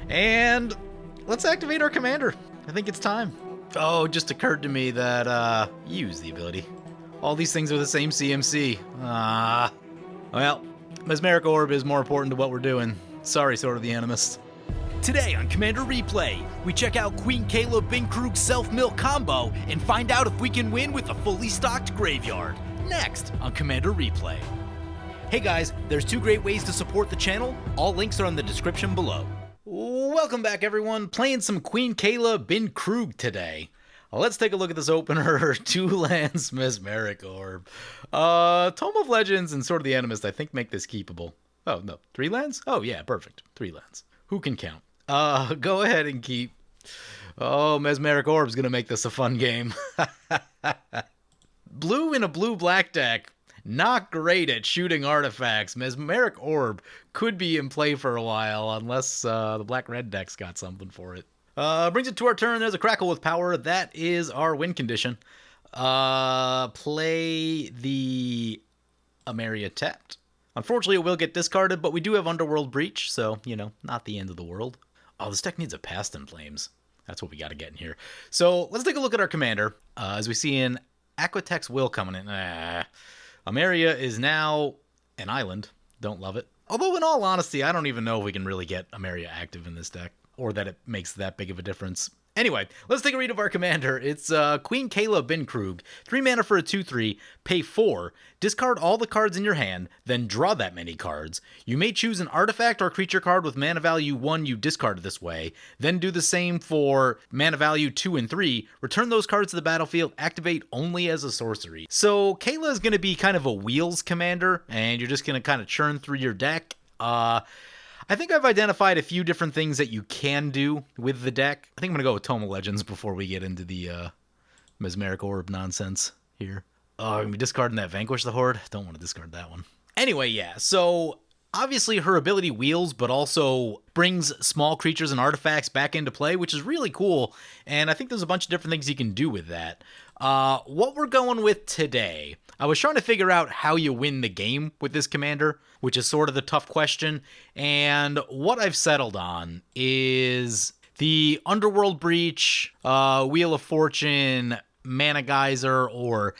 And let's activate our commander. I think it's time. Oh, it just occurred to me that, use the ability. All these things are the same CMC. Well, Mesmeric Orb is more important to what we're doing. Sorry, Sword of the Animist. Today on Commander Replay, we check out Queen Kayla Bin Kroog self-mill combo and find out if we can win with a fully stocked graveyard. Next on Commander Replay. Hey guys, there's 2 great ways to support the channel. All links are in the description below. Welcome back, everyone. Playing some Queen Kayla Bin Kroog today. Let's take a look at this opener. 2 lands, Mesmeric Orb. Tome of Legends and Sword of the Animist, I think, make this keepable. Oh, no. 3 lands? Oh, yeah, perfect. 3 lands. Who can count? Go ahead and keep. Oh, Mesmeric Orb's gonna make this a fun game. Blue in a blue-black deck. Not great at shooting artifacts. Mesmeric Orb could be in play for a while, unless the black-red deck's got something for it. Brings it to our turn. There's a Crackle with Power. That is our win condition. Play the Ameria tapped. Unfortunately, it will get discarded, but we do have Underworld Breach, so, you know, not the end of the world. Oh, this deck needs a Past in Flames. That's what we got to get in here. So, let's take a look at our commander. As we see in Aquatex Will coming in. Ameria is now an island. Don't love it. Although, in all honesty, I don't even know if we can really get Ameria active in this deck, or that it makes that big of a difference. Anyway, let's take a read of our commander. It's Queen Kayla Bin Kroog. 3 mana for a 2/3, pay 4, discard all the cards in your hand, then draw that many cards. You may choose an artifact or creature card with mana value 1 you discard this way, then do the same for mana value 2 and 3, return those cards to the battlefield, activate only as a sorcery. So Kayla is going to be kind of a wheels commander, and you're just going to kind of churn through your deck. I think I've identified a few different things that you can do with the deck. I think I'm going to go with Tome of Legends before we get into the Mesmeric Orb nonsense here. Oh, I'm going to be discarding that Vanquish the Horde. Don't want to discard that one. Anyway, yeah, so obviously her ability wheels, but also brings small creatures and artifacts back into play, which is really cool, and I think there's a bunch of different things you can do with that. What we're going with today, I was trying to figure out how you win the game with this commander, which is sort of the tough question, and what I've settled on is the Underworld Breach, Wheel of Fortune, Mana Geyser, or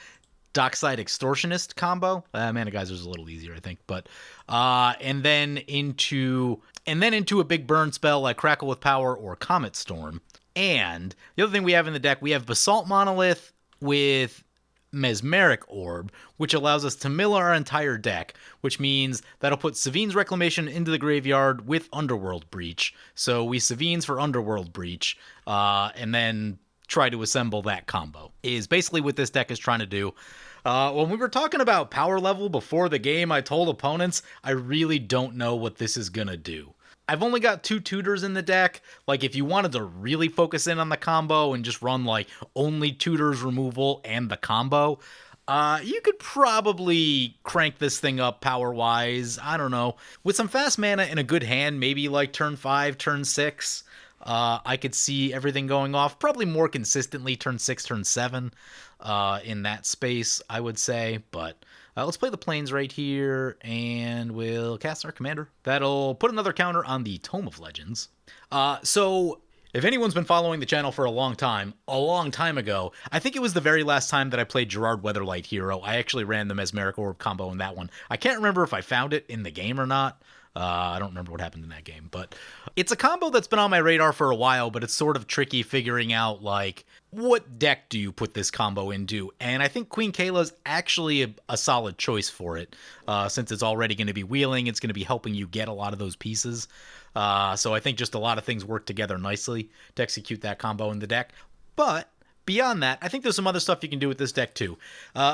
Dockside Extortionist combo. Mana Geyser's a little easier, I think, but and then into a big burn spell like Crackle with Power or Comet Storm. And the other thing we have in the deck, we have Basalt Monolith with Mesmeric Orb, which allows us to mill our entire deck, which means that'll put Savine's Reclamation into the graveyard with Underworld Breach. So we Savines for Underworld Breach, and then try to assemble that combo, is basically what this deck is trying to do. When we were talking about power level before the game, I told opponents I really don't know what this is gonna do. I've only got 2 tutors in the deck. Like, if you wanted to really focus in on the combo and just run, like, only tutors removal and the combo, you could probably crank this thing up power-wise. I don't know. With some fast mana in a good hand, maybe like turn 5, turn 6, I could see everything going off. Probably more consistently turn 6, turn 7 in that space, I would say. But let's play the Plains right here, and we'll cast our commander. That'll put another counter on the Tome of Legends. So if anyone's been following the channel for a long time ago, I think it was the very last time that I played Gerard Weatherlight Hero. I actually ran the Mesmeric Orb combo in that one. I can't remember if I found it in the game or not. I don't remember what happened in that game, but it's a combo that's been on my radar for a while, but it's sort of tricky figuring out, like, what deck do you put this combo into? And I think Queen Kayla's actually a solid choice for it, since it's already going to be wheeling, it's going to be helping you get a lot of those pieces. So I think just a lot of things work together nicely to execute that combo in the deck. But beyond that, I think there's some other stuff you can do with this deck too.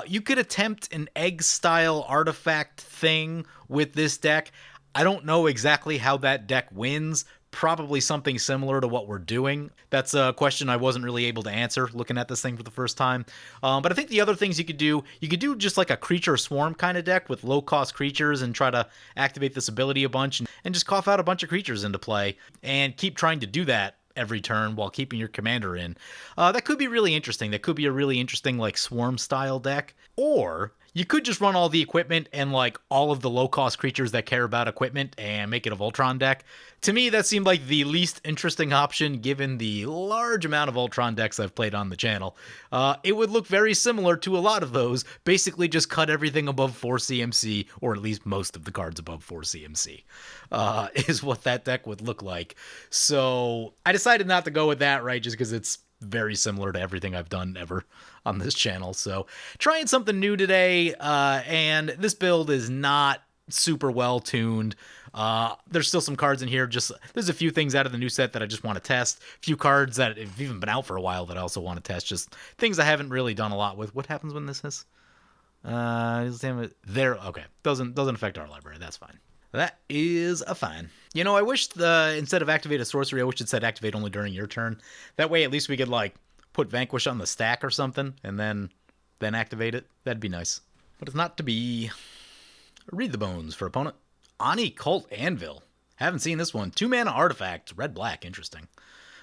You could attempt an egg-style artifact thing with this deck. I don't know exactly how that deck wins. Probably something similar to what we're doing. That's a question I wasn't really able to answer looking at this thing for the first time. But I think the other things you could do just like a creature swarm kind of deck with low-cost creatures and try to activate this ability a bunch and just cough out a bunch of creatures into play and keep trying to do that every turn while keeping your commander in. That could be really interesting. That could be a really interesting, like, swarm-style deck. Or You could just run all the equipment and like all of the low-cost creatures that care about equipment and make it a Voltron deck. To me, that seemed like the least interesting option given the large amount of Voltron decks I've played on the channel. It would look very similar to a lot of those, basically just cut everything above 4 CMC, or at least most of the cards above 4 CMC, is what that deck would look like. So I decided not to go with that, right, just because it's very similar to everything I've done ever on this channel. So trying something new today, and this build is not super well tuned. There's still some cards in here. There's a few things out of the new set that I just want to test. A few cards that have even been out for a while that I also want to test. Just things I haven't really done a lot with. What happens when this is? There. Okay. Doesn't affect our library. That's fine. That is a fine. You know, I wish instead of activate a sorcery, I wish it said activate only during your turn. That way, at least we could like put Vanquish on the stack or something, and then activate it. That'd be nice. But it's not to be. Read the bones for opponent. Ani Cult Anvil. Haven't seen this one. 2-mana artifact. Red-black. Interesting.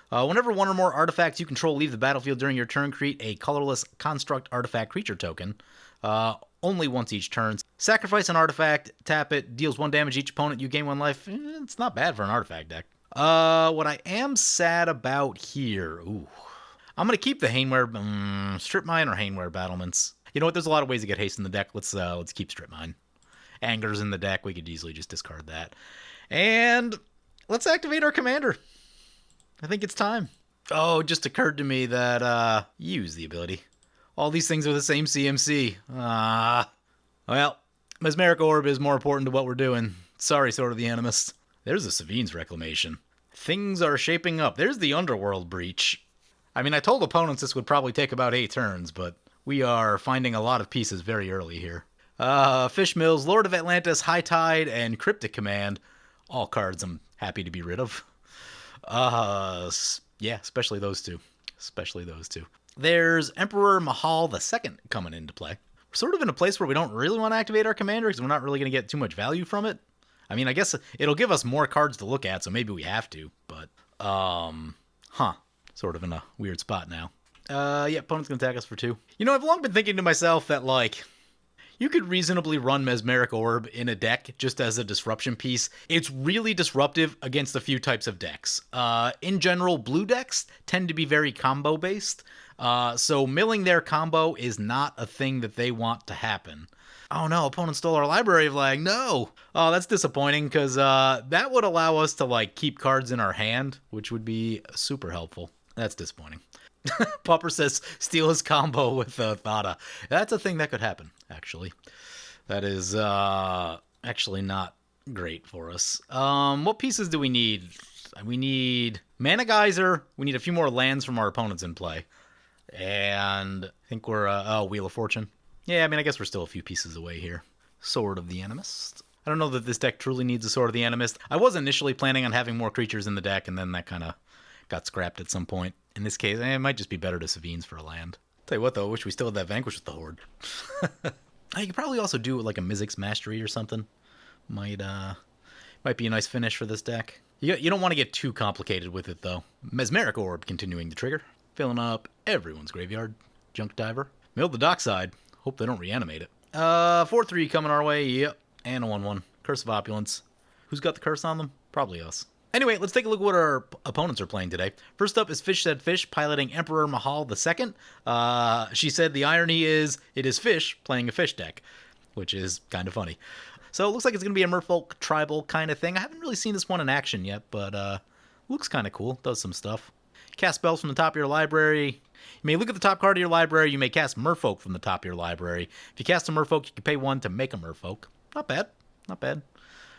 Whenever one or more artifacts you control leave the battlefield during your turn, create a colorless construct artifact creature token. Only once each turn. Sacrifice an artifact, tap it, deals 1 damage each opponent, you gain 1 life. It's not bad for an artifact deck. What I am sad about here... Ooh. I'm going to keep the Hainware... Strip Mine or Hainware Battlements. You know what? There's a lot of ways to get haste in the deck. Let's keep Strip Mine. Anger's in the deck. We could easily just discard that. And let's activate our commander. I think it's time. Oh, it just occurred to me that use the ability. All these things are the same CMC. Well, Mesmeric Orb is more important to what we're doing. Sorry, Sword of the Animist. There's the Savine's Reclamation. Things are shaping up. There's the Underworld Breach. I mean, I told opponents this would probably take about 8 turns, but we are finding a lot of pieces very early here. Fish Mills, Lord of Atlantis, High Tide, and Cryptic Command. All cards I'm happy to be rid of. Yeah, especially those two. There's Emperor Mihail II coming into play. We're sort of in a place where we don't really want to activate our commander because we're not really going to get too much value from it. I mean, I guess it'll give us more cards to look at, so maybe we have to, but, sort of in a weird spot now. Yeah, opponent's going to attack us for 2. You know, I've long been thinking to myself that, like, you could reasonably run Mesmeric Orb in a deck just as a disruption piece. It's really disruptive against a few types of decks. In general, blue decks tend to be very combo-based, so milling their combo is not a thing that they want to happen. Oh no, opponent stole our library flag. No! Oh, that's disappointing, because that would allow us to, like, keep cards in our hand, which would be super helpful. That's disappointing. Pupper says steal his combo with Thada. That's a thing that could happen, actually. That is actually not great for us. What pieces do we need? We need Mana Geyser. We need a few more lands from our opponents in play. And I think we're... Wheel of Fortune. Yeah, I mean, I guess we're still a few pieces away here. Sword of the Animist. I don't know that this deck truly needs a Sword of the Animist. I was initially planning on having more creatures in the deck, and then that kind of got scrapped at some point. In this case, it might just be better to Savine's for a land. Tell you what, though, I wish we still had that Vanquish with the Horde. You could probably also do like a Mizzix Mastery or something. Might be a nice finish for this deck. You don't want to get too complicated with it, though. Mesmeric Orb continuing to trigger. Filling up everyone's graveyard. Junk Diver. Mill the Dockside. Hope they don't reanimate it. 4-3 coming our way. Yep. And a 1-1. Curse of Opulence. Who's got the curse on them? Probably us. Anyway, let's take a look at what our opponents are playing today. First up is Fish Said Fish, piloting Emperor Mihail II. She said the irony is it is Fish playing a fish deck, which is kind of funny. So it looks like it's going to be a Merfolk tribal kind of thing. I haven't really seen this one in action yet, but looks kind of cool. Does some stuff. Cast spells from the top of your library. You may look at the top card of your library. You may cast Merfolk from the top of your library. If you cast a Merfolk, you can pay 1 to make a Merfolk. Not bad. Not bad.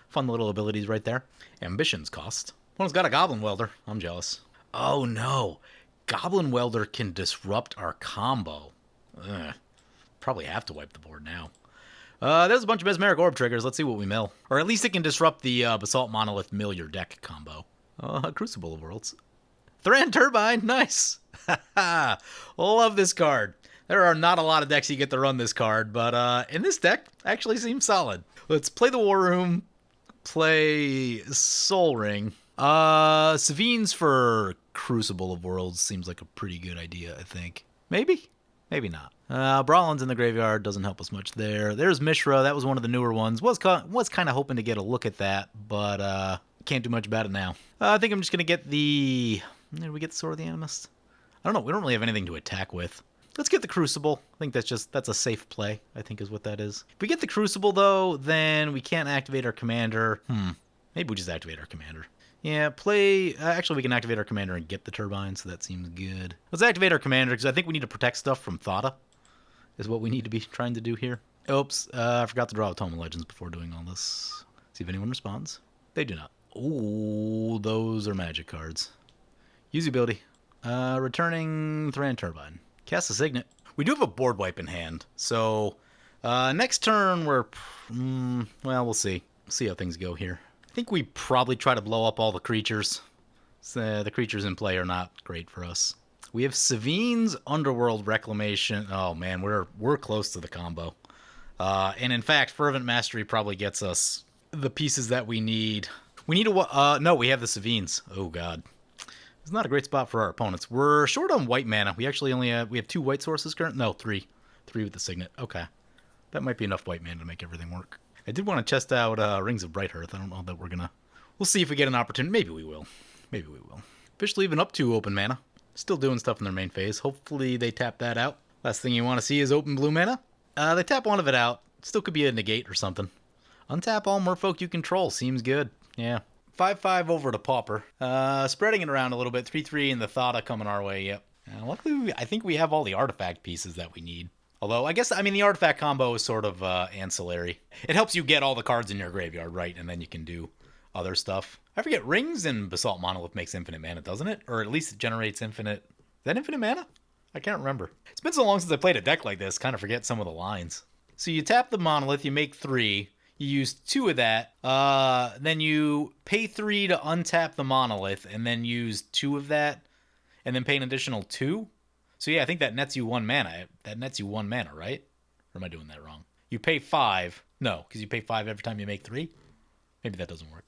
Fun little abilities right there. Ambitions cost. One's got a Goblin Welder. I'm jealous. Oh no. Goblin Welder can disrupt our combo. Ugh. Probably have to wipe the board now. There's a bunch of Mesmeric Orb triggers. Let's see what we mill. Or at least it can disrupt the Basalt Monolith mill your deck combo. Crucible of Worlds. Thran Turbine. Nice. Love this card. There are not a lot of decks you get to run this card, but in this deck, actually seems solid. Let's play the War Room. Play Soul Ring. Savine's for Crucible of Worlds seems like a pretty good idea, I think. Maybe? Maybe not. Brawlin's in the graveyard, doesn't help us much there. There's Mishra, that was one of the newer ones. Was kind of hoping to get a look at that, but can't do much about it now. I think I'm just going to get the... Did we get the Sword of the Animist? I don't know, we don't really have anything to attack with. Let's get the Crucible. I think that's a safe play, I think is what that is. If we get the Crucible, though, then we can't activate our commander. Maybe we just activate our commander. Yeah, play... actually, we can activate our commander and get the turbine, so that seems good. Let's activate our commander, because I think we need to protect stuff from Thada, is what we need to be trying to do here. Oops, I forgot to draw a Tome of Legends before doing all this. See if anyone responds. They do not. Ooh, those are magic cards. Use the ability. Returning Thran Turbine. Cast a Signet. We do have a board wipe in hand, so next turn we're... well, we'll see. We'll see how things go here. I think we probably try to blow up all the creatures. The creatures in play are not great for us. We have Savine's Underworld Reclamation. Oh man, we're close to the combo. And in fact, Fervent Mastery probably gets us the pieces that we need. We need a... no, we have the Savine's. Oh god. It's not a great spot for our opponents. We're short on white mana. We actually only have... We have 2 white sources current? No, 3. 3 with the Signet. Okay. That might be enough white mana to make everything work. I did want to test out Rings of Bright Hearth. I don't know that we're gonna... We'll see if we get an opportunity. Maybe we will. Maybe we will. Fish leaving up 2 open mana. Still doing stuff in their main phase. Hopefully they tap that out. Last thing you want to see is open blue mana. They tap one of it out. Still could be a negate or something. Untap all merfolk you control. Seems good. Yeah. 5-5 over to Pauper. Spreading it around a little bit. 3-3 and the Thada coming our way. Yep. Luckily, I think we have all the artifact pieces that we need. Although, I guess, I mean, the artifact combo is sort of ancillary. It helps you get all the cards in your graveyard, right? And then you can do other stuff. I forget, Rings and Basalt Monolith makes infinite mana, doesn't it? Or at least it generates infinite... Is that infinite mana? I can't remember. It's been so long since I played a deck like this, kind of forget some of the lines. So you tap the Monolith, you make 3, you use 2 of that, then you pay 3 to untap the Monolith, and then use 2 of that, and then pay an additional 2? So yeah, I think that nets you 1 mana. That nets you 1 mana, right? Or am I doing that wrong? You pay 5. No, because you pay 5 every time you make 3? Maybe that doesn't work.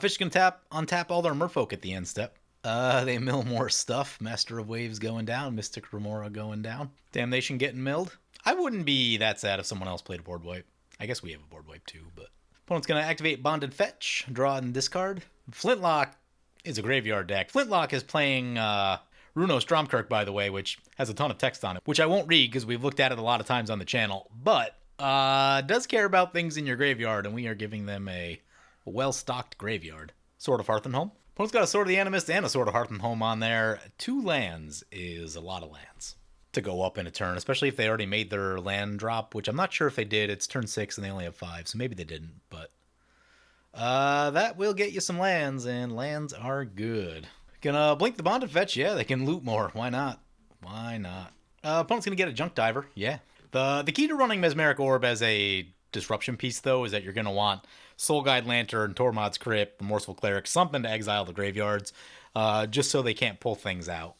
Fish can untap all their merfolk at the end step. They mill more stuff. Master of Waves going down. Mystic Remora going down. Damnation getting milled. I wouldn't be that sad if someone else played a board wipe. I guess we have a board wipe too, but... Opponent's going to activate Bonded Fetch, draw and discard. Flintlock is a graveyard deck. Flintlock is playing Runo Stromkirk, by the way, which has a ton of text on it, which I won't read because we've looked at it a lot of times on the channel, but does care about things in your graveyard, and we are giving them a well-stocked graveyard. Sword of Hearthenholm. Opponent's got a Sword of the Animist and a Sword of Hearthenholm on there. 2 lands is a lot of lands to go up in a turn, especially if they already made their land drop, which I'm not sure if they did. It's turn 6 and they only have 5, so maybe they didn't, but that will get you some lands, and lands are good. Gonna blink the Bonded Fetch. Yeah, they can loot more. Why not? Why not? Opponent's gonna get a Junk Diver. Yeah. The key to running Mesmeric Orb as a disruption piece, though, is that you're gonna want Soul Guide Lantern, Tormod's Crypt, Remorseful Cleric, something to exile the graveyards, just so they can't pull things out.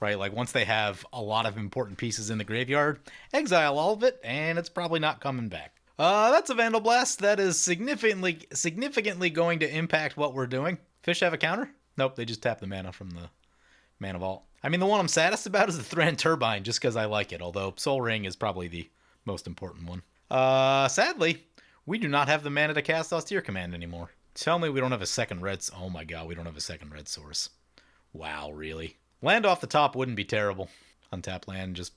Right? Like, once they have a lot of important pieces in the graveyard, exile all of it, and it's probably not coming back. That's a Vandal Blast. That is significantly going to impact what we're doing. Fish have a counter? Nope, they just tap the mana from the Mana Vault. I mean, the one I'm saddest about is the Thran Turbine, just because I like it, although Soul Ring is probably the most important one. Sadly, we do not have the mana to cast Austere Command anymore. Tell me we don't have a second red... Oh my god, we don't have a second red source. Wow, really? Land off the top wouldn't be terrible. Untap land, just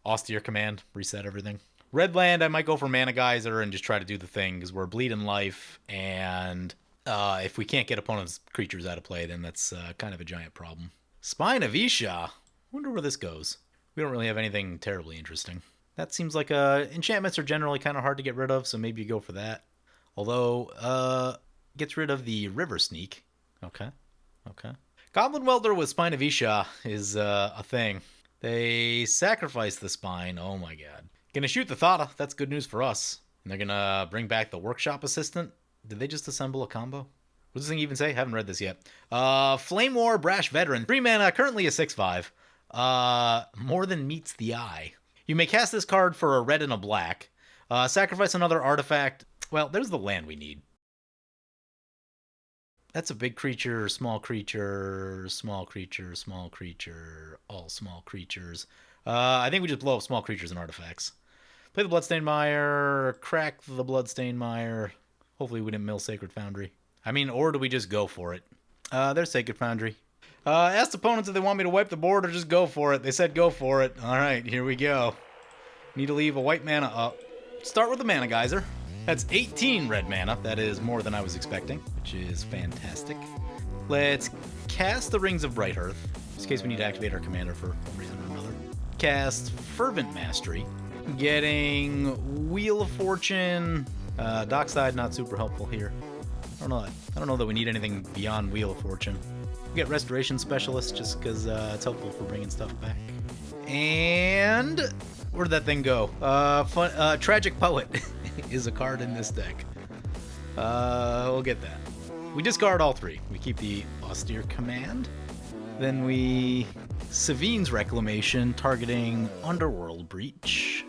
Austere Command, reset everything. Red land, I might go for Mana Geyser and just try to do the thing, because we're bleeding life, and if we can't get opponent's creatures out of play, then that's kind of a giant problem. Spine of Isha. Wonder where this goes. We don't really have anything terribly interesting. That seems like enchantments are generally kind of hard to get rid of, so maybe you go for that. Although, gets rid of the River Sneak. Okay. Goblin Welder with Spine of Isha is a thing. They sacrifice the Spine. Oh my god. Gonna shoot the Thada. That's good news for us. And they're gonna bring back the Workshop Assistant. Did they just assemble a combo? What does this thing even say? Haven't read this yet. Flamewar Brash Veteran. 3 mana, currently a 6/5. More than meets the eye. You may cast this card for a red and a black. Sacrifice another artifact. Well, there's the land we need. That's a big creature, small creature, small creature, small creature, all small creatures. I think we just blow up small creatures and artifacts. Play the Bloodstained Mire, crack the Bloodstained Mire. Hopefully we didn't mill Sacred Foundry. I mean, or do we just go for it? There's Sacred Foundry. Asked opponents if they want me to wipe the board or just go for it. They said go for it. Alright, here we go. Need to leave a white mana up. Start with the Mana Geyser. That's 18 red mana. That is more than I was expecting, which is fantastic. Let's cast the Rings of Brighthearth, just in case we need to activate our commander for one reason or another. Cast Fervent Mastery. Getting Wheel of Fortune. Dockside, not super helpful here. I don't know that we need anything beyond Wheel of Fortune. We get Restoration Specialist just because it's helpful for bringing stuff back. And where did that thing go? Tragic Poet is a card in this deck. We'll get that. We discard all three. We keep the Austere Command. Then we Savine's Reclamation, targeting Underworld Breach,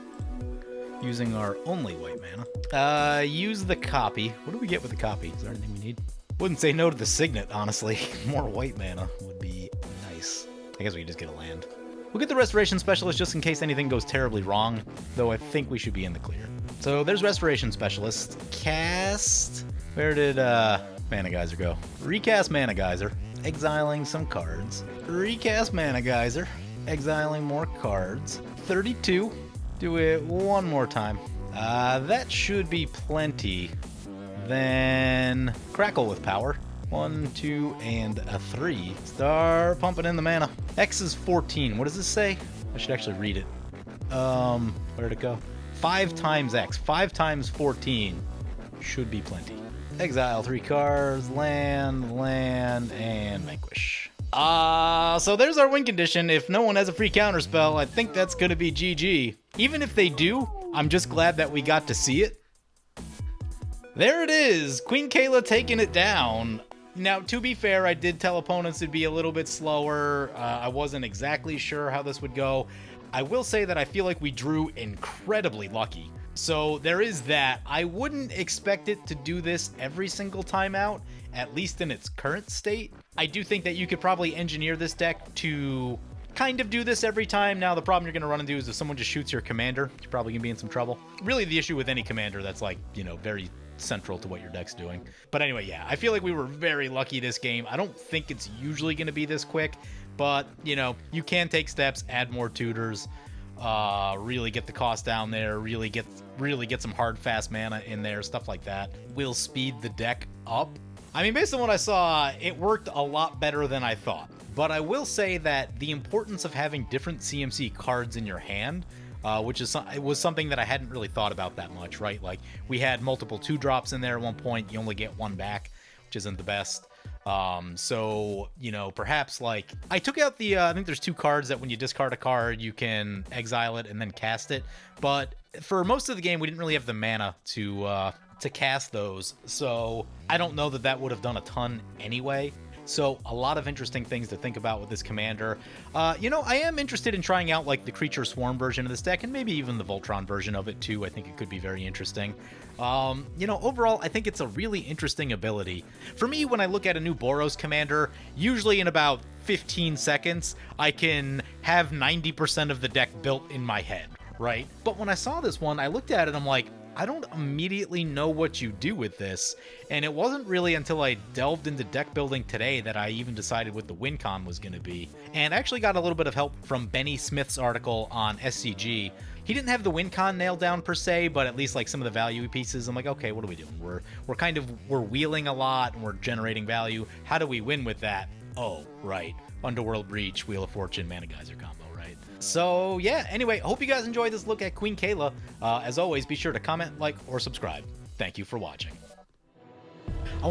using our only white mana. Use the copy. What do we get with the copy? Is there anything we need? Wouldn't say no to the Signet, honestly. More white mana would be nice. I guess we could just get a land. We'll get the Restoration Specialist just in case anything goes terribly wrong, though I think we should be in the clear. So there's Restoration Specialist. Cast... Where did Mana Geyser go? Recast Mana Geyser. Exiling some cards. Recast Mana Geyser. Exiling more cards. 32. Do it one more time. That should be plenty. Then Crackle with power. 1, 2, and a 3. Start pumping in the mana. X is 14. What does this say? I should actually read it. Where'd it go? 5 times X. 5 times 14 should be plenty. Exile 3 cards, land, and vanquish. So there's our win condition. If no one has a free counterspell, I think that's gonna be GG. Even if they do, I'm just glad that we got to see it. There it is, Queen Kayla taking it down. Now, to be fair, I did tell opponents it'd be a little bit slower. I wasn't exactly sure how this would go. I will say that I feel like we drew incredibly lucky. So there is that. I wouldn't expect it to do this every single time out, at least in its current state. I do think that you could probably engineer this deck to kind of do this every time. Now, the problem you're going to run into is if someone just shoots your commander, you're probably going to be in some trouble. Really, the issue with any commander that's like, you know, very central to what your deck's doing. But anyway, yeah, I feel like we were very lucky this game. I don't think it's usually going to be this quick, but, you know, you can take steps, add more tutors, really get the cost down there, really get some hard, fast mana in there, stuff like that. Will speed the deck up. I mean, based on what I saw, it worked a lot better than I thought. But I will say that the importance of having different CMC cards in your hand, which was something that I hadn't really thought about that much, right? Like, we had multiple 2-drops in there at one point. You only get one back, which isn't the best. So, you know, perhaps, like, I took out the, I think there's 2 cards that when you discard a card, you can exile it and then cast it. But for most of the game, we didn't really have the mana to cast those. So I don't know that would have done a ton anyway. So a lot of interesting things to think about with this commander. You know, I am interested in trying out like the Creature Swarm version of this deck, and maybe even the Voltron version of it too. I think it could be very interesting. You know, overall, I think it's a really interesting ability. For me, when I look at a new Boros commander, usually in about 15 seconds, I can have 90% of the deck built in my head, right? But when I saw this one, I looked at it, I'm like, I don't immediately know what you do with this, and it wasn't really until I delved into deck building today that I even decided what the win con was going to be. And I actually got a little bit of help from Benny Smith's article on SCG. He didn't have the win con nailed down per se, but at least like some of the value pieces, I'm like, okay, what are we doing? We're wheeling a lot and we're generating value. How do we win with that? Oh, right. Underworld Breach, Wheel of Fortune, Mana Geyser combo. So yeah, anyway, I hope you guys enjoyed this look at Queen Kayla. As always, be sure to comment, like, or subscribe. Thank you for watching.